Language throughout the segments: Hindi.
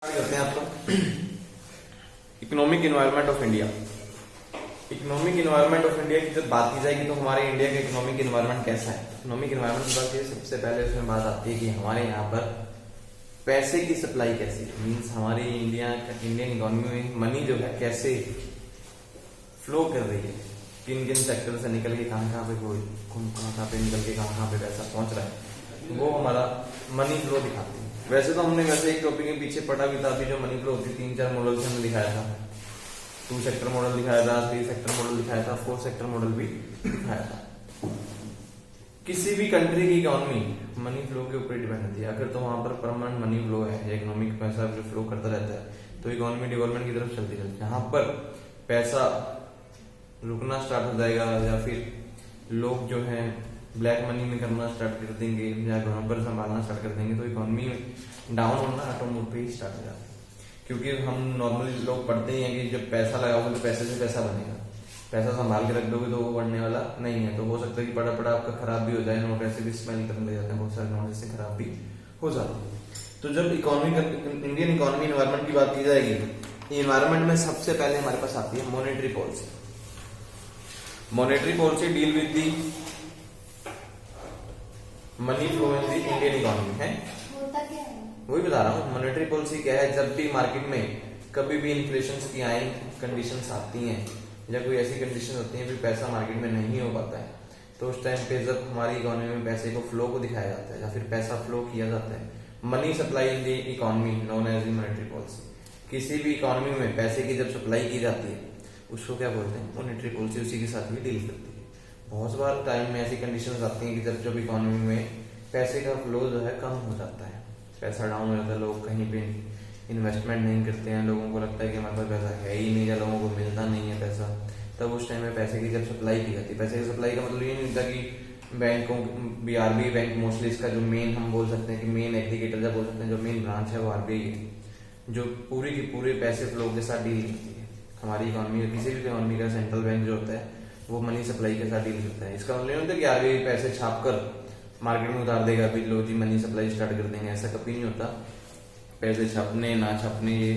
करते हैं आपको economic environment of India. Economic environment of India की जब बात की जाएगी तो हमारे इंडिया का इकोनॉमिक एनवायरनमेंट कैसा है। इकोनॉमिक एनवायरनमेंट की बात की सबसे पहले उसमें बात आती है कि हमारे यहाँ पर पैसे की सप्लाई कैसी है। मीन्स हमारी इंडियन इकोनॉमी में मनी जो है कैसे फ्लो कर रही है, किन किन सेक्टर से निकल के कहाँ पे निकल के कहाँ पे पैसा पहुंच रहा है, वो हमारा मनी फ्लो दिखाती है। वैसे तो हमने एक टॉपिक के पीछे पढ़ा भी था, अभी जो मनी फ्लो होती 3-4 मॉडल से हमने दिखाया था। 2 सेक्टर मॉडल दिखाया था, 3 सेक्टर मॉडल दिखाया था, 4 सेक्टर मॉडल भी दिखाया था। किसी भी कंट्री की इकोनॉमी मनी फ्लो के ऊपर डिपेंड होती है। अगर तो वहां पर परमानेंट मनी फ्लो है या इकोनॉमिक पैसा जो फ्लो करता रहता है तो इकोनॉमी डेवलपमेंट की तरफ चलती रहती है। यहाँ पर पैसा रुकना स्टार्ट हो जाएगा या फिर लोग जो है ब्लैक मनी में करना स्टार्ट कर देंगे या घरों पर संभालना स्टार्ट कर देंगे तो इकोनॉमी डाउन होना ऑटो मोड पे ही स्टार्ट हो जाता है। क्योंकि हम नॉर्मली लोग पढ़ते ही हैं कि जब पैसा लगाओगे तो पैसे से पैसा बनेगा, पैसा संभाल के रख दोगे तो वो बढ़ने वाला नहीं है। तो हो सकता है कि पड़ा पड़ा आपका खराब भी हो जाए, नोट ऐसे भी स्मेल करने लग जाते हैं, बहुत सारे नोट ऐसे खराब भी हो जाते हैं। तो जब इंडियन इकोनॉमी एनवायरमेंट की बात की जाएगी, एनवायरमेंट में सबसे पहले हमारे पास आती है monetary policy. Monetary policy deal with the money flow in the Indian economy है। वही बता रहा हूँ मॉनेटरी पॉलिसी क्या है। जब भी मार्केट में कभी भी इन्फ्लेशन की आई कंडीशंस आती हैं या कोई ऐसी कंडीशन होती है भी पैसा मार्केट में नहीं हो पाता है तो उस टाइम पे जब हमारी इकोनॉमी में पैसे को फ्लो को दिखाया जाता है या फिर पैसा फ्लो किया जाता है, money supply in the economy known as the monetary policy. किसी भी इकोनॉमी में पैसे की जब सप्लाई की जाती है उसको क्या बोलते हैं, मॉनेटरी पॉलिसी उसी के साथ भी डील करती है। बहुत बार टाइम में ऐसी कंडीशंस आती हैं कि जब इकोनॉमी में पैसे का फ्लो जो है कम हो जाता है, पैसा डाउन हो जाता है, लोग कहीं पे इन्वेस्टमेंट नहीं करते हैं, लोगों को लगता है कि हमारे पास पैसा है ही नहीं या लोगों को मिलता नहीं है पैसा, तब उस टाइम में पैसे की जब सप्लाई की जाती है। पैसे की सप्लाई का मतलब ये नहीं होता कि बैंकों आरबीआई बैंक मोस्टली इसका जो मेन हम बोल सकते हैं कि मेन एग्रीगेटर जब बोल सकते हैं, जो मेन ब्रांच है वो आरबीआई है, जो पूरी की पूरे पैसे फ्लो के साथ डील करती है। हमारी इकोनॉमी किसी भी इकोनॉमी का सेंट्रल बैंक जो होता है वो मनी सप्लाई के साथ डील करता है। इसका मतलब नहीं होता कि आरबीआई पैसे छाप कर मार्केट में उतार देगा फिर लो जी मनी सप्लाई स्टार्ट कर देंगे, ऐसा कभी नहीं होता। पैसे छापने ना छापने ये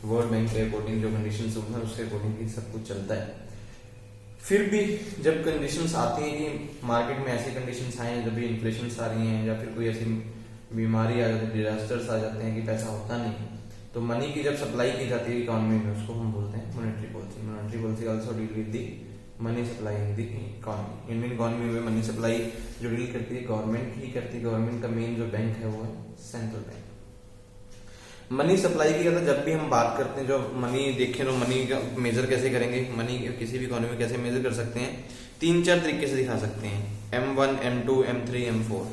वर्ल्ड बैंक के अकॉर्डिंग जो कंडीशंस होती है उसके अकॉर्डिंग ही सब कुछ चलता है। फिर भी जब कंडीशंस आती हैं कि मार्केट में ऐसी कंडीशंस आए हैं, जब भी इन्फ्लेशन आ रही हैं या फिर कोई ऐसी बीमारी आ जाती है, डिजास्टर्स आ जाते हैं कि पैसा होता नहीं, तो मनी की जब सप्लाई की जाती है इकोनॉमी में उसको हम बोलते हैं monetary policy. Monetary policy also deal with the money supply in the economy. Indian economy में मनी सप्लाई जो डील करती है गवर्नमेंट ही करती है। गवर्नमेंट का मेन जो बैंक है वो है सेंट्रल बैंक। मनी सप्लाई की अगर जब भी हम बात करते हैं, जो मनी देखें तो मनी का मेजर कैसे करेंगे, मनी किसी भी इकोनॉमी में कैसे मेजर कर सकते हैं, 3-4 तरीके से दिखा सकते हैं। M1, M2, M3, M4।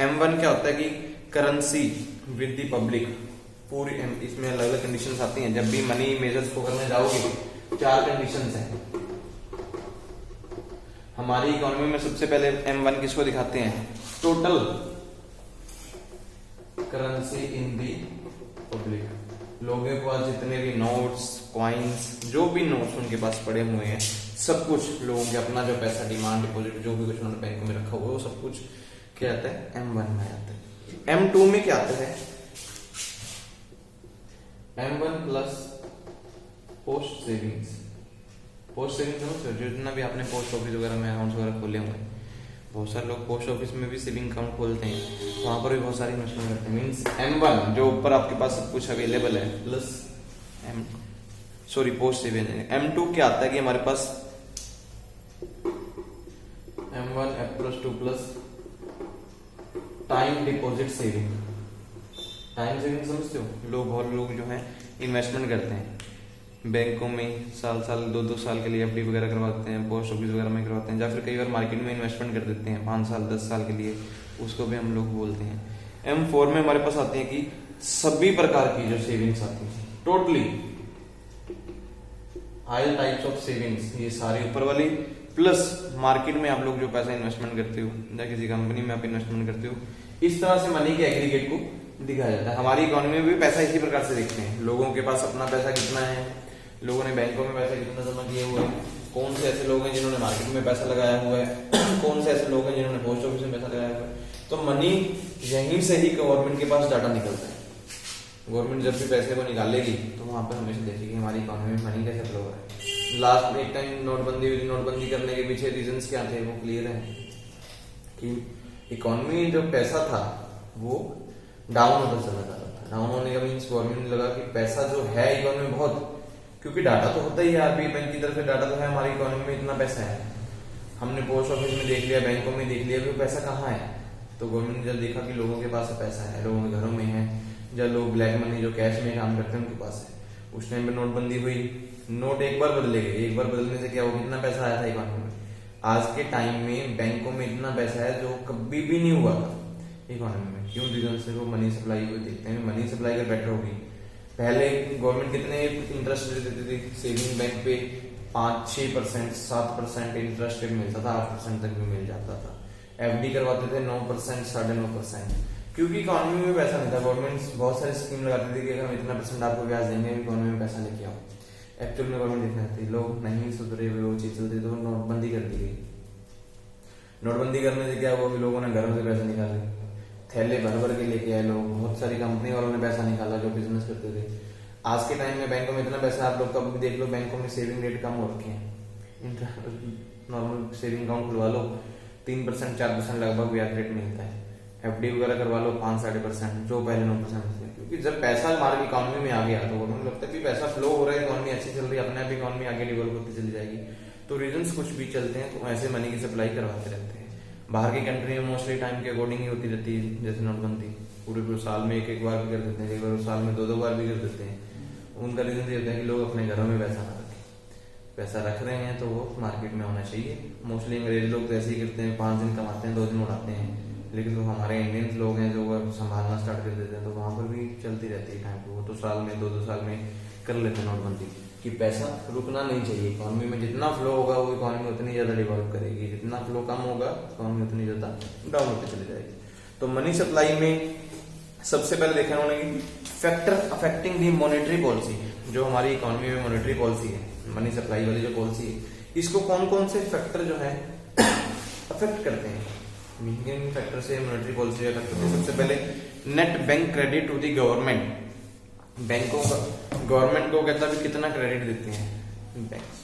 M1 क्या होता है कि करेंसी विद द पब्लिक, पूरी इसमें अलग अलग कंडीशंस आती हैं। जब भी मनी मेजर्स को करने जाओगे 4 कंडीशंस हैं हमारी इकोनॉमी में। सबसे पहले M1 किसको दिखाते हैं, total currency in the public. लोगों के पास जितने भी नोट्स कॉइन्स जो भी नोट्स उनके पास पड़े हुए हैं सब कुछ लोगों के अपना जो पैसा डिमांड डिपॉजिट जो भी कुछ उन्होंने बैंकों में रखा हुआ है वो सब कुछ क्या आता है M1 में आता है। M2 में क्या आता है, M1 plus post savings. Post saving समझते हो, जितना भी आपने पोस्ट ऑफिस वगैरह में अकाउंट्स वगैरह खोले हुए हैं, बहुत सारे लोग पोस्ट ऑफिस में भी सेविंग अकाउंट खोलते हैं, वहां पर भी बहुत सारी इन्वेस्टमेंट करते हैं। मींस M1 जो ऊपर आपके पास सब कुछ अवेलेबल है प्लस पोस्ट सेविंग। M2 क्या आता है कि हमारे पास M1 F+2 plus time deposit saving. Time saving समझते हो, बहुत लोग जो है इन्वेस्टमेंट करते हैं बैंकों में, साल 2-2 साल के लिए एफडी वगैरह करवाते हैं, पोस्ट ऑफिस वगैरह में करवाते हैं, या फिर कई बार मार्केट में इन्वेस्टमेंट कर देते हैं 5 साल 10 साल के लिए, उसको भी हम लोग बोलते हैं। M4 में हमारे पास आती है कि सभी प्रकार की जो सेविंग्स आती है, totally all types of savings, ये सारी ऊपर वाली, प्लस मार्केट में आप लोग जो पैसा इन्वेस्टमेंट करते हो या किसी कंपनी में आप इन्वेस्टमेंट करते हो, इस तरह से मनी के एग्रीगेट को दिखाया जाता है। हमारी इकोनॉमी में भी पैसा इसी प्रकार से देखते हैं, लोगों के पास अपना पैसा कितना है, लोगों ने बैंकों में पैसा कितना जमा किए हुए हैं, कौन से ऐसे लोग हैं जिन्होंने मार्केट में पैसा लगाया हुआ है, कौन से ऐसे लोग हैं जिन्होंने पोस्ट ऑफिस में पैसा लगाया हुआ है। तो मनी यहीं से ही गवर्नमेंट के पास डाटा निकलता है। गवर्नमेंट जब भी पैसे को निकालेगी तो वहां पर हमेशा देखेगी हमारी इकोनॉमी में मनी कैसे फ्लो हो रहा है। लास्ट में एक टाइम नोटबंदी हुई, नोटबंदी करने के पीछे रीजंस क्या थे वो क्लियर है कि इकोनॉमी जो पैसा था वो डाउन होता चला जा रहा था। डाउन होने का मीन्स गवर्नमेंट ने लगा कि पैसा जो है इकोनॉमी में बहुत, क्योंकि डाटा तो होता ही है, आरबीआई बैंक की तरफ से डाटा तो है हमारी इकोनॉमी में इतना पैसा है, हमने पोस्ट ऑफिस में देख लिया, बैंकों में देख लिया कि पैसा कहाँ है। तो गवर्नमेंट ने जब देखा कि लोगों के पास पैसा है, लोगों के घरों में है, जब लोग ब्लैक मनी जो कैश में काम करते हैं उनके पास है, उस टाइम पे नोटबंदी हुई, नोट एक बार बदले गए, एक बार बदलने से क्या हो, कितना पैसा आया था इकोनॉमी में। आज के टाइम में बैंकों में इतना पैसा है जो कभी भी नहीं हुआ था इकोनॉमी में। क्यों? रीजन से वो मनी सप्लाई को देखते हैं, मनी सप्लाई अगर बेटर होगी। पहले गवर्नमेंट कितने इंटरेस्ट रेट देती थी सेविंग बैंक पे, 5-6%, 7% इंटरेस्ट रेट मिलता था, 8% तक भी मिल जाता था। एफडी करवाते थे 9%, 9.5%, क्योंकि इकोनॉमी में पैसा नहीं था। गवर्नमेंट बहुत सारी स्कीम लगाती थी कि हम इतना परसेंट आपको ब्याज देंगे, इकोनॉमी में पैसा लेके आओ। एक्चुअल में गवर्नमेंट देखना थी, लोग नहीं सुधरे हुए, वो चीज चलती तो नोटबंदी कर दी गई। नोटबंदी करने से क्या हुआ कि लोगों ने घरों से पैसा निकाले, थैले भर भर के लेके आए लोग, बहुत सारी कंपनी वालों ने पैसा निकाला जो बिजनेस करते थे। आज के टाइम में बैंकों में इतना पैसा, आप लोग कभी देख लो बैंकों में सेविंग रेट कम हो रखे हैं। नॉर्मल सेविंग अकाउंट खुलवा लो 3%, 4% लगभग ब्याज रेट मिलता है। एफडी वगैरह करवा लो 5-8%, जो पहले 9% थे। क्योंकि जब पैसा हमारी इकोनॉमी में आ गया तो गवर्नमेंट को लगता है कि पैसा फ्लो हो रहा है, इकोनॉमी अच्छी चल रही है, अपने आप इकोनॉमी आगे डेवलप होती चली जाएगी। तो रीजंस कुछ भी चलते हैं तो ऐसे मनी की सप्लाई करवाते रहते हैं। बाहर की कंट्री में मोस्टली टाइम के अकॉर्डिंग ही होती रहती है, जैसे नोटबंदी पूरे साल में एक बार भी कर देते हैं, एक बार साल में 2-2 बार भी कर देते हैं। उनका रीजन ये होता है कि लोग अपने घरों में पैसा ना रखें, पैसा रख रहे हैं तो वो मार्केट में होना चाहिए। मोस्टली अंग्रेज लोग तो ऐसे ही करते हैं, 5 दिन कमाते हैं, 2 दिन उड़ाते हैं। लेकिन जो हमारे इंडियन लोग हैं जो संभालना स्टार्ट कर देते हैं तो वहां पर भी चलती रहती है टाइम पे। वो तो साल में 2-2 साल में कर लेते हैं नोटबंदी, कि पैसा रुकना नहीं चाहिए। इकोनॉमी में जितना फ्लो होगा वो इकोनॉमी उतनी ज्यादा डेवलप करेगी, जितना फ्लो कम होगा इकोनॉमी उतनी ज्यादा डाउन होती चली जाएगी। तो मनी सप्लाई में सबसे पहले देखा उन्होंने फैक्टर अफेक्टिंग दी मॉनेटरी पॉलिसी, जो हमारी इकोनॉमी में मॉनेटरी पॉलिसी है, मनी सप्लाई वाली जो पॉलिसी है, इसको कौन कौन से फैक्टर जो है अफेक्ट करते हैं। मीनिंग फैक्टर से मॉनेटरी पॉलिसी अफेक्ट करते हैं। सबसे पहले net bank credit to the government, बैंकों का गवर्नमेंट को कहता है कितना क्रेडिट देते हैं बैंक्स,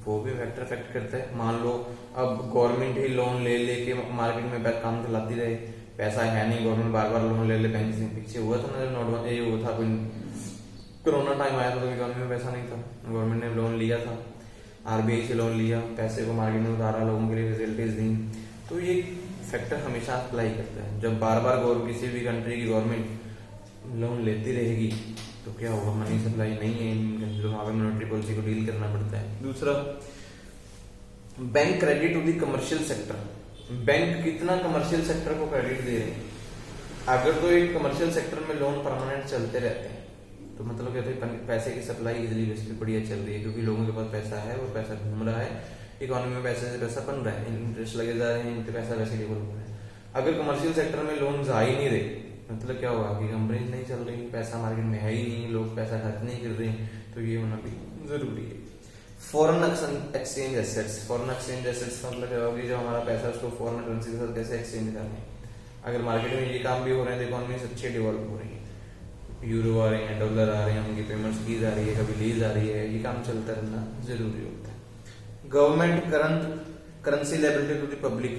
वो भी फैक्टर अफेक्ट करता है। मान लो अब गवर्नमेंट ही लोन ले लेके मार्केट में काम चलाती रहे, पैसा है नहीं, गवर्नमेंट बार बार लोन ले ले बैंक से। पीछे हुआ था ना नोट ये हुआ था, कोरोना टाइम आया था तो इकोनॉमी में पैसा नहीं था, गवर्नमेंट ने लोन लिया था, आरबीआई से लोन लिया, पैसे को मार्केट में उतारा, लोगों के लिए फैसिलिटीज दी। तो ये फैक्टर हमेशा अप्लाई करता है। जब बार बार किसी भी कंट्री की गवर्नमेंट लोन लेती रहेगी तो क्या होगा, मनी सप्लाई नहीं है, जो वहां पे मॉनेटरी पॉलिसी को डील करना पड़ता है। दूसरा, bank credit to the commercial sector, bank कितना कमर्शियल सेक्टर को क्रेडिट दे रहे हैं। अगर तो एक कमर्शियल सेक्टर में लोन परमानेंट चलते रहते हैं तो मतलब कहते हैं पैसे की सप्लाई इजिली बेसिकली बढ़िया चल रही है, क्योंकि लोगों के पास पैसा है और पैसा घूम रहा है, इकोनॉमी में पैसे से पैसा बन रहा है, इंटरेस्ट लगे जा रहे हैं, इनके पैसा वैसे डेवलप हो रहा है। अगर कमर्शियल सेक्टर में लोन आ ही नहीं रहे मतलब क्या होगा कि कंपनी नहीं चल रही, पैसा मार्केट में है ही नहीं, लोग पैसा खर्च नहीं कर रहे हैं, तो ये होना भी जरूरी है। Foreign exchange assets, foreign exchange assets का मतलब क्या होगा, जो हमारा पैसा उसको फॉरेन करेंसी के साथ कैसे एक्सचेंज करना है। अगर मार्केट में ये काम भी हो रहे हैं तो इकोनॉमी अच्छे डेवलप हो रही है, यूरो आ रहे हैं, डॉलर आ रहे हैं, उनकी पेमेंट्स की जा रही है, कभी ली जा रही है, ये काम चलता रहना जरूरी होता है। Government currency liability to the public,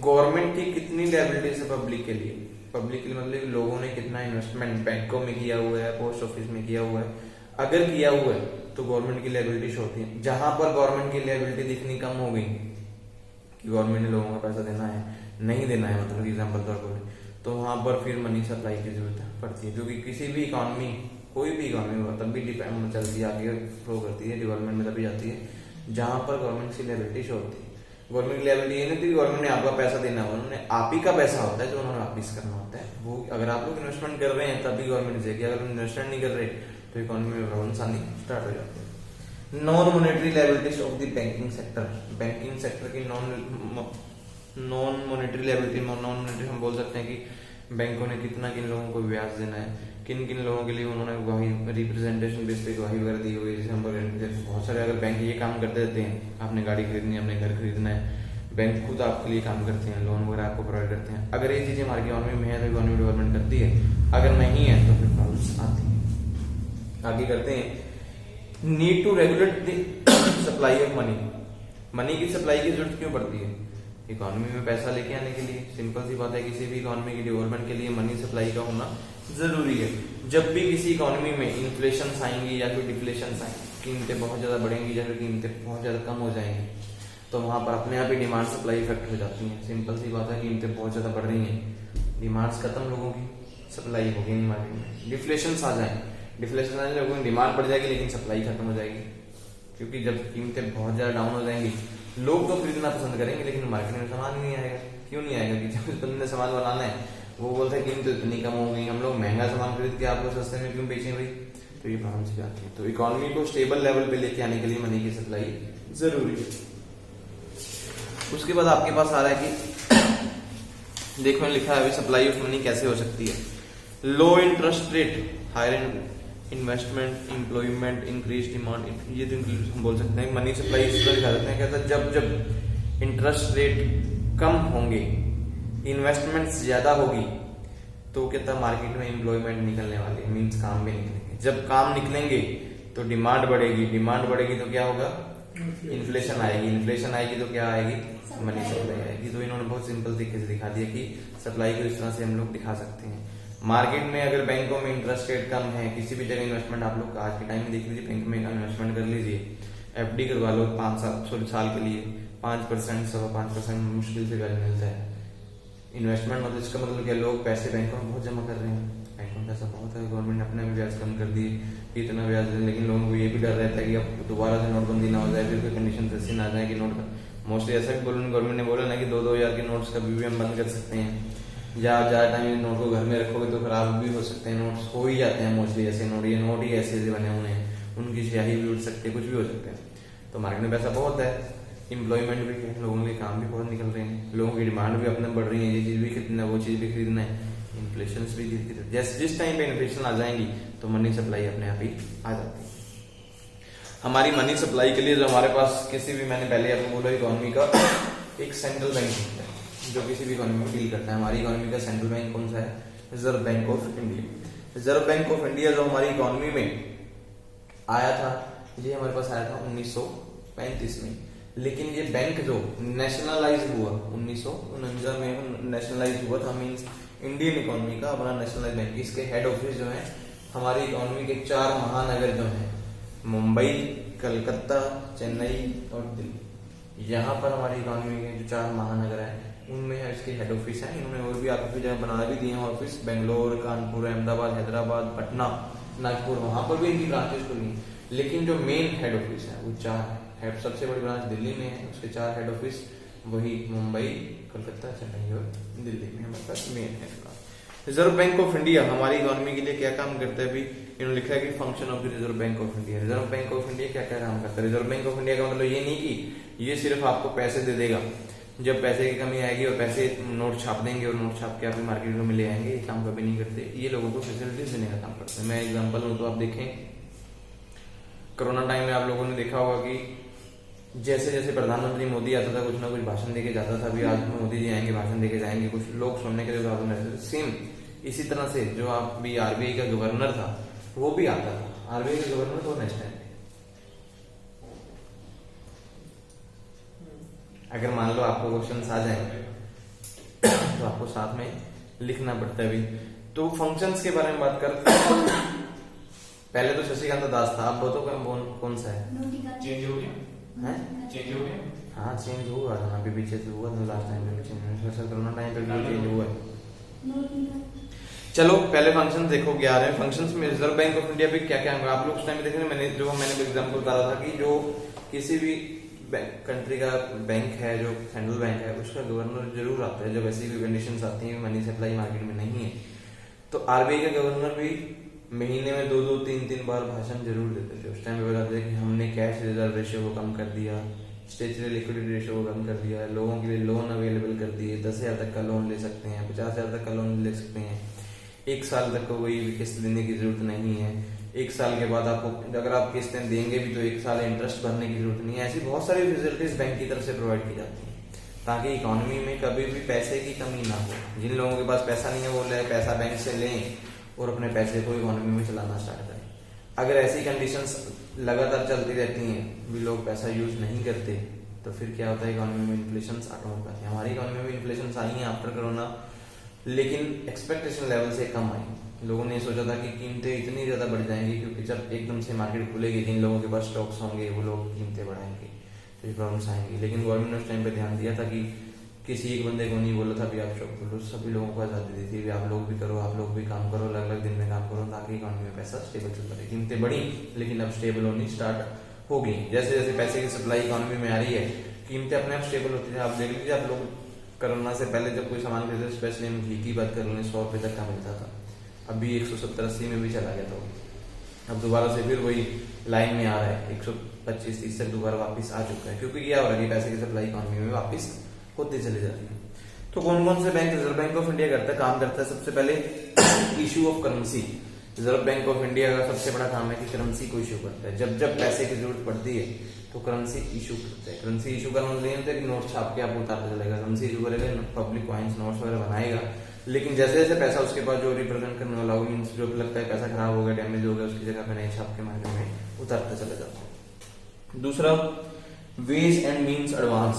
government की कितनी लायबिलिटी है पब्लिक के लिए, पब्लिक के लिए मतलब लोगों ने कितना इन्वेस्टमेंट बैंकों में किया हुआ है, पोस्ट ऑफिस में किया हुआ है। अगर किया हुआ है तो गवर्नमेंट की लायबिलिटी होती है। जहां पर गवर्नमेंट की लायबिलिटी दिखनी कम हो गई कि गवर्नमेंट ने लोगों का पैसा देना है नहीं देना है, मतलब एग्जाम्पल तौर पर, तो वहां पर फिर मनी सप्लाई की जरूरत पड़ती है। क्योंकि किसी भी इकोनॉमी, कोई भी इकोनॉमी हो तब भी डिपेंड चलती है, आगे फ्लो करती है, डेवलपमेंट में तभी जाती है जहां पर गवर्नमेंट की लायबिलिटी शो होती है। गवर्नमेंट की लायबिलिटी ये नहीं थी गवर्नमेंट ने आपका पैसा देना है, उन्होंने आप ही का पैसा होता है जो उन्होंने वापिस करना होता है। वो अगर आप लोग इन्वेस्टमेंट कर रहे हैं तभी गवर्नमेंट देगी, अगर इन्वेस्टमेंट नहीं कर रहे तो इकोनॉमी में प्रॉब्लम्स आनी स्टार्ट हो जाती है। Non monetary liabilities of the banking sector, banking sector की non monetary liability, non monetary हम बोल सकते हैं कि बैंकों ने कितना किन लोगों को ब्याज देना है, किन किन लोगों के लिए उन्होंने गवाही रिप्रेजेंटेशन बेस पे गवाही वगैरह दी हुई है। जैसे हम बहुत सारे अगर बैंक ये काम करते रहते हैं, आपने गाड़ी खरीदनी है, आपने घर खरीदना है, बैंक खुद आपके लिए काम करते हैं, लोन वगैरह आपको प्रोवाइड करते हैं। अगर ये चीजें हमारी इकोनॉमी में है तो इकोनॉमी डेवलपमेंट करती है, अगर नहीं है तो फिर प्रॉब्लम्स आती है। आगे करते हैं, need to regulate the supply of money. Money की सप्लाई की जरूरत क्यों पड़ती है? इकोनॉमी में पैसा लेके आने के लिए। सिंपल सी बात है, किसी भी इकोनॉमी की डेवलपमेंट के लिए मनी सप्लाई का होना जरूरी है। जब भी किसी इकोनॉमी में इन्फ्लेशन आएंगी या फिर डिफ्लेशन आएंगी, कीमतें बहुत ज्यादा बढ़ेंगी या फिर कीमतें बहुत ज्यादा कम हो जाएंगी, तो वहां पर अपने आप ही डिमांड सप्लाई इफेक्ट हो जाती है। सिंपल सी बात है, कीमतें बहुत ज्यादा बढ़ रही हैं, डिमांड्स खत्म, लोगों की सप्लाई होगी मार्केट में। डिफ्लेशन आ जाए, डिफ्लेशन आने लोगों की डिमांड बढ़ जाएगी लेकिन सप्लाई खत्म हो जाएगी, क्योंकि जब कीमतें बहुत ज्यादा डाउन हो जाएंगी, लोग तो खरीदना पसंद करेंगे लेकिन मार्केट में सामान ही नहीं आएगा। क्यों नहीं आएगा? कि जब बंदे सामान बनाना है वो बोलते हैं कीमतें इतनी कम हो गई, हम लोग महंगा सामान खरीद के आपको सस्ते में क्यों बेचें भाई? तो ये प्रॉब्लम से आती है। तो इकोनॉमी को स्टेबल लेवल पे लेके आने के लिए मनी की सप्लाई जरूरी है। उसके बाद आपके पास आ रहा है कि देखो लिखा है अभी, सप्लाई ऑफ मनी कैसे हो सकती है? Low interest rate, higher investment, employment, increase demand. ये तो हम बोल सकते हैं मनी सप्लाई इस तरह दिखा देते हैं। कहते हैं जब जब इंटरेस्ट रेट कम होंगे, इन्वेस्टमेंट ज्यादा होगी, तो कहता मार्केट में एम्प्लॉयमेंट निकलने वाली, मीन्स काम भी निकलेंगे। जब काम निकलेंगे तो डिमांड बढ़ेगी, डिमांड बढ़ेगी तो क्या होगा? इन्फ्लेशन आएगी, इन्फ्लेशन आएगी तो क्या आएगी? मनी सप्लाई आएगी। तो इन्होंने बहुत सिंपल तरीके से दिखा दिया कि सप्लाई को इस तरह से हम लोग दिखा सकते हैं। मार्केट में अगर बैंकों में इंटरेस्ट रेट कम है, किसी भी जगह इन्वेस्टमेंट आप लोग आज के टाइम में देख लीजिए, बैंक में इन्वेस्टमेंट कर लीजिए, एफडी करवा लो 5 साल के लिए 5%, 5.25% मुश्किल से ब्याज मिलता है। इन्वेस्टमेंट मतलब इसका मतलब क्या, लोग पैसे बैंकों में बहुत जमा कर रहे हैं, बैंकों में पैसा बहुत है, गवर्नमेंट ने अपने भी ब्याज कम कर दिए, इतना ब्याज दे, लेकिन लोगों को ये भी डर रहता है कि अब दोबारा से नोटबंदी ना हो जाए, फिर कोई कंडीशन ऐसी ना आ जाए कि नोट मोस्टली ऐसा भी गवर्नमेंट ने बोला ना कि 2-2 हज़ार के नोट्स कभी भी हम बंद कर सकते हैं, या ज्यादा टाइम नोट को घर में रखोगे तो खराब भी हो सकते हैं, नोट्स हो ही जाते हैं मोस्टली ऐसे नोट, ये नोट ही ऐसे बने हुए हैं, उनकी स्याही भी उठ सकती है, कुछ भी हो सकता है। तो मार्केट में पैसा बहुत है, एम्प्लॉयमेंट भी है, लोगों के काम भी बहुत निकल रहे हैं, लोगों की डिमांड भी अपने बढ़ रही है, ये चीज भी खरीदना है, वो चीज भी खरीदना है, इन्फ्लेशन भी धीरे जैसे जिस टाइम पे इन्फ्लेशन आ जाएंगी तो मनी सप्लाई अपने आप ही आ जाती है। हमारी मनी सप्लाई के लिए जो हमारे पास किसी भी, मैंने पहले आपको बोला, इकोनॉमी का एक सेंट्रल बैंक होता है जो किसी भी इकोनॉमी में डील करता है। हमारी इकोनॉमी का सेंट्रल बैंक कौन सा है? Reserve bank of India. Reserve bank of India जो हमारी इकोनॉमी में आया था, ये हमारे पास आया था 1935 में, लेकिन ये बैंक जो नेशनलाइज हुआ 1949 में नेशनलाइज हुआ था, मींस इंडियन इकोनॉमी का अपना नेशनलाइज बैंक। इसके हेड ऑफिस जो है हमारी इकोनॉमी के 4 महानगर जो है, मुंबई, कलकत्ता, चेन्नई और दिल्ली, यहाँ पर हमारी इकोनॉमी के जो 4 महानगर है उनमें इसके हेड ऑफिस है। इन्होंने और भी आपकी जगह बना भी दिए हैं ऑफिस, बेंगलोर, कानपुर, अहमदाबाद, हैदराबाद, पटना, नागपुर, वहां पर भी इनकी ब्रांचेस खुली हैं। लेकिन जो मेन हेड ऑफिस है वो 4 है। सबसे बड़ी ब्रांच दिल्ली में है, उसके 4 हेड ऑफिस वही मुंबई, कलकत्ता, चेन्नई और दिल्ली में हमारे पास मेन है। रिजर्व बैंक ऑफ इंडिया हमारी इकोनॉमी के लिए क्या काम करता है? अभी इन्होंने लिखा है कि function of the reserve bank of India. Reserve bank of India क्या क्या काम करता है? रिजर्व बैंक ऑफ इंडिया का मतलब ये नहीं कि ये सिर्फ आपको पैसे दे देगा, जब पैसे की कमी आएगी और पैसे नोट छाप देंगे और नोट छाप के आप मार्केट में ले आएंगे, ये काम कभी नहीं करते। ये लोगों को फैसिलिटीज देने का काम करते हैं। मैं एग्जांपल हूं तो आप देखें, कोरोना टाइम में आप लोगों ने देखा होगा कि जैसे जैसे प्रधानमंत्री मोदी आता था कुछ ना कुछ भाषण देके जाता था, अभी आज मोदी जी आएंगे भाषण देके जाएंगे, कुछ लोग सुनने के लिए रहते। सेम इसी तरह से जो आप भी आरबीआई का गवर्नर था वो भी आता था। आरबीआई का गवर्नर तो नेक्स्ट टाइम, अगर मान लो आपको क्वेश्चन आ जाए तो आपको साथ में लिखना पड़ता है भी। तो फंक्शंस के बारे में बात करते हैं। पहले तो शशिकांत दास था, अब बताओ कौन सा है? चेंज हो गया है? चेंज हो गया, हाँ चेंज हुआ था, अभी पीछे से हुआ था लास्ट टाइम पे चेंज, कोरोना टाइम पे भी चेंज हुआ है। चलो पहले फंक्शन देखो क्या आ रहे हैं। फंक्शंस में रिजर्व बैंक ऑफ इंडिया भी क्या क्या है आप लोग उस टाइम पे देख रहे हैं। मैंने एग्जांपल बता रहा था कि जो किसी भी कंट्री का बैंक है, जो सेंट्रल बैंक है, उसका गवर्नर जरूर आता है जब ऐसी कोई कंडीशंस आती हैं, मनी सप्लाई मार्केट में नहीं है। तो आरबीआई का गवर्नर भी महीने में 2-2, 3-3 बार भाषण जरूर देते थे। उस टाइम पे बताते थे कि हमने कैश रिजर्व रेशियो को कम कर दिया, स्टेचुरी लिक्विडिटी रेशियो को कम कर दिया, लोगों के लिए लोन अवेलेबल कर दिए, 10,000 तक का लोन ले सकते हैं, 50,000 तक का लोन ले सकते हैं, 1 साल तक को कोई किस्त देने की जरूरत नहीं है, 1 साल के बाद आपको अगर आप किस्तें देंगे भी तो 1 साल इंटरेस्ट भरने की जरूरत नहीं है। ऐसी बहुत सारी फैसिलिटीज बैंक की तरफ से प्रोवाइड की जाती है। ताकि इकोनॉमी में कभी भी पैसे की कमी ना हो। जिन लोगों के पास पैसा नहीं है वो पैसा बैंक से लें और अपने पैसे को इकोनॉमी में चलाना स्टार्ट करें। अगर ऐसी कंडीशंस लगातार चलती रहती हैं, भी लोग पैसा यूज नहीं करते, तो फिर क्या होता है, इकोनॉमी में इन्फ्लेशन ऑटोमेटिक आती है। हमारी इकोनॉमी में इन्फ्लेशन आई है आफ्टर कोरोना, लेकिन एक्सपेक्टेशन लेवल से कम आई। लोगों ने सोचा था कि कीमतें इतनी ज्यादा बढ़ जाएंगी, क्योंकि जब एकदम से मार्केट खुलेगी, जिन लोगों के पास स्टॉक्स होंगे वो लोग कीमतें बढ़ाएंगे, तो ये प्रॉब्लम्स आएंगी। लेकिन गवर्नमेंट ने उस टाइम पे ध्यान दिया था कि किसी एक बंदे को नहीं बोला था भी आप स्टॉक खोलो, सभी लोगों को आजादी दी थी, आप लोग भी करो, आप लोग भी काम करो, अलग अलग दिन में काम करो, ताकि इकोनॉमी में पैसा स्टेबल चलता रहे। कीमतें बढ़ी, लेकिन अब स्टेबल होनी स्टार्ट हो गई। जैसे जैसे पैसे की सप्लाई इकोनॉमी में आ रही है, कीमतें अपने आप स्टेबल होती है। आप देख लीजिए, आप लोग कोरोना से पहले जब कोई सामान खरीदते, स्पेशली हम घी की बात कर लें, 100 रुपए तक का मिलता था, अभी 170-80 में भी चला गया था। अब दोबारा से फिर वही लाइन में आ रहा है, 125-30 तक दोबारा वापस आ चुका है, क्योंकि क्या हो रहा है, पैसे की सप्लाई इकोनॉमी में वापस होती चली जा रही है। तो कौन कौन से bank reserve bank of India काम करता है? सबसे पहले issue of currency. Reserve bank of India का सबसे बड़ा काम है कि करेंसी को इशू करता है। जब जब पैसे की जरूरत पड़ती है तो करेंसी इशू करते हैं। करेंसी इशू करना मतलब नहीं होता कि नोट छाप के आपको उतारता चलेगा, करेंसी इशू करेगा, पब्लिक कॉइन्स नोट्स वगैरह बनाएगा, लेकिन जैसे जैसे पैसा उसके पास जो रिप्रेजेंट करने वाला हो, मीन्स जो लगता है पैसा खराब हो गया, डैमेज हो गया, उसकी जगह पे नए छाप के मार्केट में उतारता चला जाता है। दूसरा, वेज एंड मीन्स एडवांस।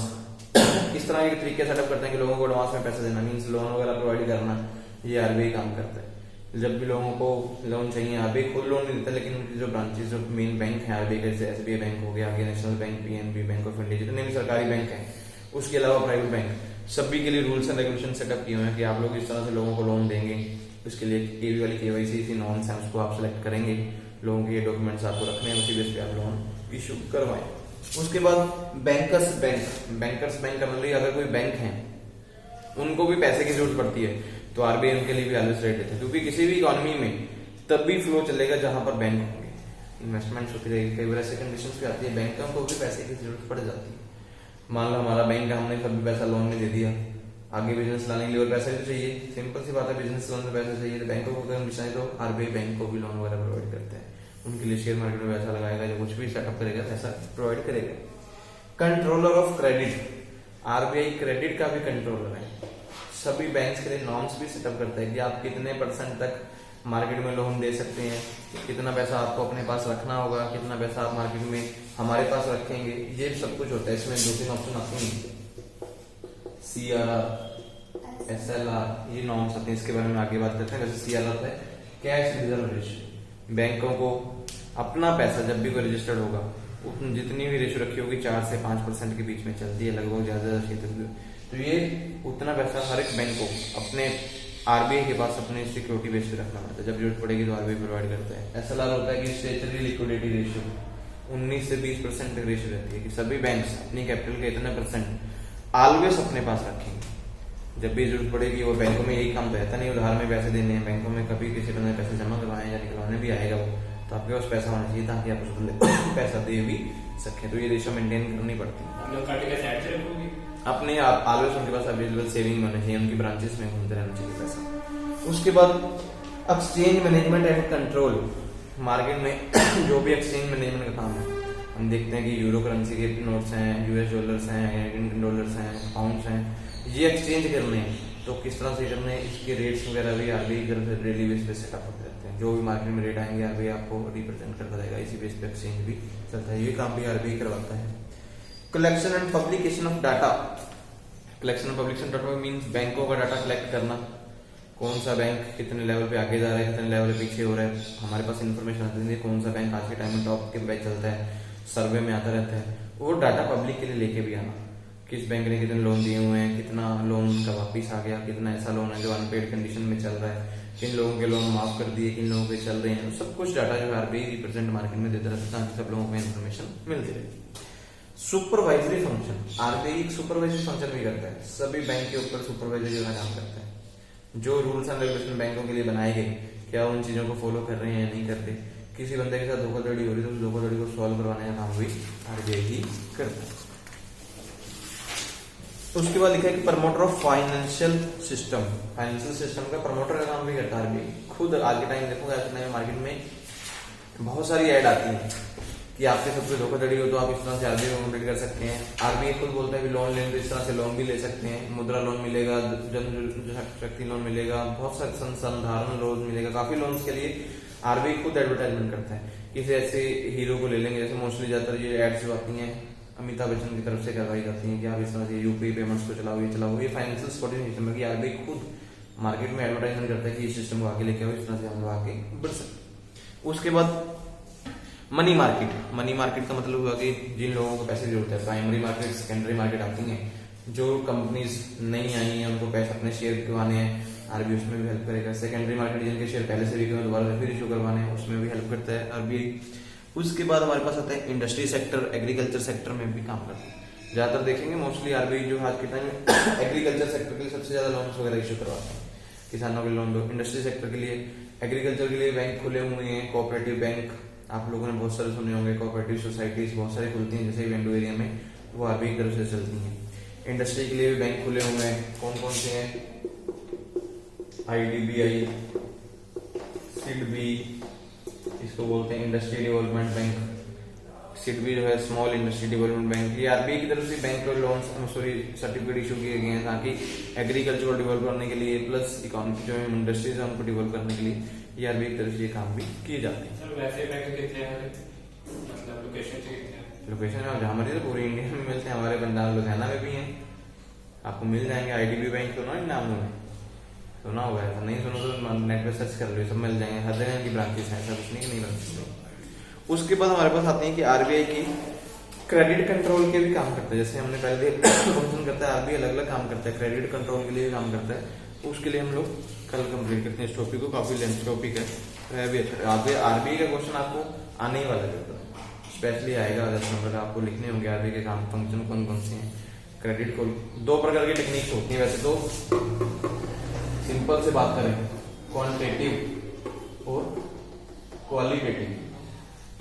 इस तरह के तरीके सेटअप करते हैं कि लोगों को एडवांस में पैसा देना, मीन्स लोन वगैरह प्रोवाइड करना, ये आरबीआई काम करता है। जब भी लोगों को लोन चाहिए, आरबीआई खुद लोन नहीं देता, लेकिन उनकी जो ब्रांचेस, जो मेन बैंक है आरबीआई के, जैसे एसबीआई बैंक हो गया, आगे national bank, PNB, bank of India, जितने भी सरकारी बैंक हैं, उसके अलावा प्राइवेट बैंक, सभी के लिए रूल्स एंड रेगुलेशन सेटअप किए हुए हैं कि आप लोग इस तरह से लोगों को लोन देंगे। उसके लिए केवी वाली केवाईसी नॉर्म्स हैं, उसको आप सेलेक्ट करेंगे, लोगों के डॉक्यूमेंट्स आपको रखने हैं, उसी बेस पे आप लोन इशू करवाएं। उसके बाद बैंकर्स बैंक का मतलब अगर कोई बैंक है, उनको भी पैसे की जरूरत पड़ती है, तो आरबीआई उनके लिए भी ऑलवेज रेट देता है, क्योंकि किसी भी इकोनॉमी में तब भी फ्लो चलेगा जहां पर बैंक होंगे, इन्वेस्टमेंट होती रहेगी। कई बार ऐसे कंडीशंस भी आती है, बैंकों को भी पैसे की जरूरत पड़ जाती है। मान लो हमारा बैंक है, हमने सभी पैसा लोन में दे दिया, आगे बिजनेस लाने के लिए और पैसा भी चाहिए, सिंपल सी बात है, बिजनेस लोन में पैसा चाहिए, तो बैंकों को कंडीशन है, तो आरबीआई बैंक को भी लोन वगैरह प्रोवाइड करते हैं। उनके लिए शेयर मार्केट में पैसा लगाएगा, जो कुछ भी सेटअप करेगा पैसा प्रोवाइड करेगा। Controller of credit, RBI credit का भी कंट्रोलर है। सभी बैंक्स के लिए नॉर्म्स भी सेटअप करता है कि आप कितने % तक मार्केट में लोन दे सकते हैं, कितना पैसा आपको अपने पास रखना होगा, कितना पैसा आप मार्केट में हमारे पास रखेंगे, ये सब कुछ होता है। इसमें 2-3 ऑप्शन आते हैं, CRR, SLR, ये नॉर्म्स आते हैं, इसके बारे में आगे बात करते हैं। जैसे CRR है कैश रिजर्व रेशियो, बैंकों को अपना पैसा जब भी कोई रजिस्टर्ड होगा, जितनी भी रेशियो रखी होगी 4 से 5% के बीच में चलती है, लगभग ज्यादा क्षेत्र, तो ये उतना पैसा हर एक बैंक को अपने आरबीआई के पास अपने सिक्योरिटी बेस पे रखना पड़ता है। जब जरूरत पड़ेगी तो आरबीआई प्रोवाइड करता है। एसएलआर होता है कि स्टेचुटरी लिक्विडिटी रेशियो, 19 से 20% तक रेशियो रहती है कि सभी बैंक्स अपनी कैपिटल के इतना % ऑलवेज अपने पास रखेंगे। जब भी जरूरत पड़ेगी, वो बैंकों में यही काम तो रहता नहीं उधार में पैसे देने हैं, बैंकों में कभी किसी बंदे पैसे जमा करवाएं या निकलवाने भी आएगा वो, तो आपके पास पैसा होना चाहिए ताकि आप उसको पैसा दे भी सके। तो ये रेशियो मेंटेन करनी पड़ती है। अपने ऑलवेज उनके पास अवेलेबल सेविंग होना चाहिए, उनकी ब्रांचेस में घूमते रहना चाहिए पैसा। उसके बाद exchange management and control, market में जो भी एक्सचेंज मैनेजमेंट का काम है, हम देखते हैं कि यूरो करेंसी के नोट्स हैं, यूएस डॉलर्स हैं, इंडियन डॉलर्स हैं, पाउंड्स हैं, ये एक्सचेंज करने हैं तो किस तरह से करने हैं, इसके रेट्स वगैरह भी आरबीआई डेली बेस पे सेटअप होते रहते हैं। जो भी मार्केट में रेट आएंगे आरबीआई आपको रिप्रेजेंट करता रहेगा, इसी बेस पे एक्सचेंज भी चलता है, ये काम भी आरबीआई करवाता है। Collection and publication of data, collection and publication data means बैंकों का डाटा कलेक्ट करना, कौन सा बैंक कितने लेवल पे आगे जा रहा है, कितने लेवल पे पीछे हो रहा है, हमारे पास इन्फॉर्मेशन आती है कौन सा बैंक आज के टाइम में टॉप के पे चलता है, सर्वे में आता रहता है, वो डाटा पब्लिक के लिए लेके भी आना, किस बैंक ने कितने लोन दिए हुए हैं, कितना लोन का वापिस आ गया, कितना ऐसा लोन है जो अनपेड कंडीशन में चल रहा है, किन लोगों के लोन माफ कर दिए, किन लोगों के चल रहे हैं, सब कुछ डाटा जो आरबीआई रिप्रेजेंट मार्केट में देता रहता है ताकि सब लोगों को इन्फॉर्मेशन मिलती रहे। सुपरवाइजरी फंक्शन, आरबीआई एक सुपरवाइजरी फंक्शन भी करता है, सभी बैंक के ऊपर सुपरवाइजरी का काम करता है। जो रूल्स एंड रेगुलेशन बैंकों के लिए बनाए गए, क्या उन चीजों को फॉलो कर रहे हैं या नहीं करते, किसी बंदे के साथ धोखाधड़ी हो रही है तो उस धोखाधड़ी को सॉल्व करवाने का काम भी आरबीआई ही करता है। उसके बाद लिखा है कि promoter of financial system, financial system का प्रमोटर का काम भी करता है आरबीआई खुद। आज के टाइम देखोगे, आज के टाइम मार्केट में बहुत सारी ऐड आती है कि आपके सबसे धोखाधड़ी हो तो आप इस तरह से आरबीआई को कंप्लीट कर सकते हैं। आरबीआई खुद बोलता है कि लोन लेने तो इस तरह से लोन भी ले सकते हैं, मुद्रा लोन मिलेगा, जन शक्ति लोन मिलेगा, बहुत सारे संसाधारण लोन मिलेगा, काफी लोन्स के लिए आरबीआई खुद एडवर्टाइजमेंट करता है। किसी ऐसे हीरो को ले लेंगे, जैसे मोस्टली ज्यादातर ये एड्स जो आती हैं अमिताभ बच्चन की तरफ से करवाई जाती है कि आप इस तरह से यूपीआई पेमेंट्स को चलाओ, ये चलाओ, ये फाइनेंशियल सपोर्टिंग सिस्टम है कि आरबीआई खुद मार्केट में एडवर्टाइजमेंट करता है कि इस सिस्टम को आगे लेके आओ, इस तरह से हम लोग आगे बढ़ सकते। उसके बाद मनी मार्केट। मनी मार्केट का मतलब हुआ कि जिन लोगों को पैसे की जरूरत है, प्राइमरी मार्केट, सेकेंडरी मार्केट आती हैं, जो कंपनीज नहीं आई हैं उनको पैसे अपने शेयर दिलवाने हैं, आरबीआई उसमें भी हेल्प करेगा। सेकेंडरी मार्केट जिनके शेयर पहले से बिके दोबारा फिर इशू करवाने हैं, उसमें भी हेल्प करता है आरबीआई। उसके बाद हमारे पास आता है इंडस्ट्री सेक्टर, एग्रीकल्चर सेक्टर में भी काम करता है। ज्यादातर देखेंगे मोस्टली आरबीआई जो आज के टाइम में एग्रीकल्चर सेक्टर के लिए सबसे ज्यादा लोन्स वगैरह इशू करवाते हैं, किसानों के लोन दो। इंडस्ट्री सेक्टर के लिए, एग्रीकल्चर के लिए बैंक खुले हुए हैं, कोऑपरेटिव बैंक आप लोगों ने बहुत सारे सुने होंगे, कोऑपरेटिव सोसाइटीज बहुत सारी खुलती हैं जैसे वेंडो एरिया में, वो आरबीआई की तरफ से चलती हैं। इंडस्ट्री के लिए भी बैंक खुले हुए हैं, कौन कौन से हैं, आईडीबीआई, सिडबी, इसको बोलते हैं इंडस्ट्री डेवलपमेंट बैंक, सिडबी जो है स्मॉल इंडस्ट्री डेवलपमेंट बैंक। ये आरबीआई की तरफ से बैंक और लोन सर्टिफिकेट इशू किए गए हैं ताकि एग्रीकल्चर को डेवलप करने के लिए प्लस इकोनॉमिक जो है इंडस्ट्रीज है उनको डेवलप करने के लिए ये आरबीआई की तरफ से ये काम भी किए जाते हैं। सर वैसे बैंक कितने हैं, मतलब लोकेशन से कितने हैं? लोकेशन में जहाँ मर्जी तो पूरे इंडिया में मिलते हैं, हमारे पंजाब लुधियाना में भी हैं, आपको मिल जाएंगे। आईडीबी बैंक सुना है नाम में, सुना होगा, ऐसा नहीं सुना तो नेट पे सर्च कर लो, सब मिल जाएंगे, हर जगह की ब्रांचेस हैं, ऐसा कुछ नहीं ब्रांचेस। उसके बाद हमारे पास आते हैं कि आरबीआई की क्रेडिट कंट्रोल के भी काम करता है, जैसे हमने पहले फंक्शन करता है, आरबीआई अलग अलग काम करता है, क्रेडिट कंट्रोल के लिए भी काम करता है, उसके लिए हम लोग कल कंप्लीट करते हैं इस टॉपिक को, काफी लेंथ टॉपिक है भी अच्छा। आरबीआई का क्वेश्चन आपको आने ही वाला है, स्पेशली आएगा 10 नंबर का, आपको लिखने होंगे आरबीआई के काम फंक्शन कौन कौन से हैं। क्रेडिट को दो प्रकार की टेक्निक्स होती है वैसे तो, सिंपल से बात करें क्वांटिटेटिव और क्वालिटेटिव,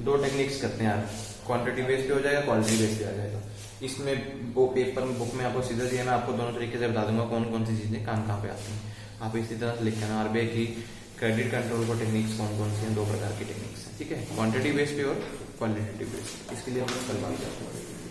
दो टेक्निक्स करते हैं यार, क्वांटिटी बेस पे हो जाएगा, क्वालिटी बेस पे आ जाएगा। इसमें वो पेपर में बुक में आपको सीधा दिया, मैं आपको दोनों तरीके से बता दूंगा कौन कौन सी चीजें कहाँ पे आती हैं, आप इसी तरह से लिख लेना। आरबीआई की क्रेडिट कंट्रोल को टेक्निक्स कौन कौन सी हैं, दो प्रकार की टेक्निक्स हैं, ठीक है, क्वांटिटी बेस पे और क्वालिटेटिव बेस, इसके लिए हम लोग कल बात करते हैं।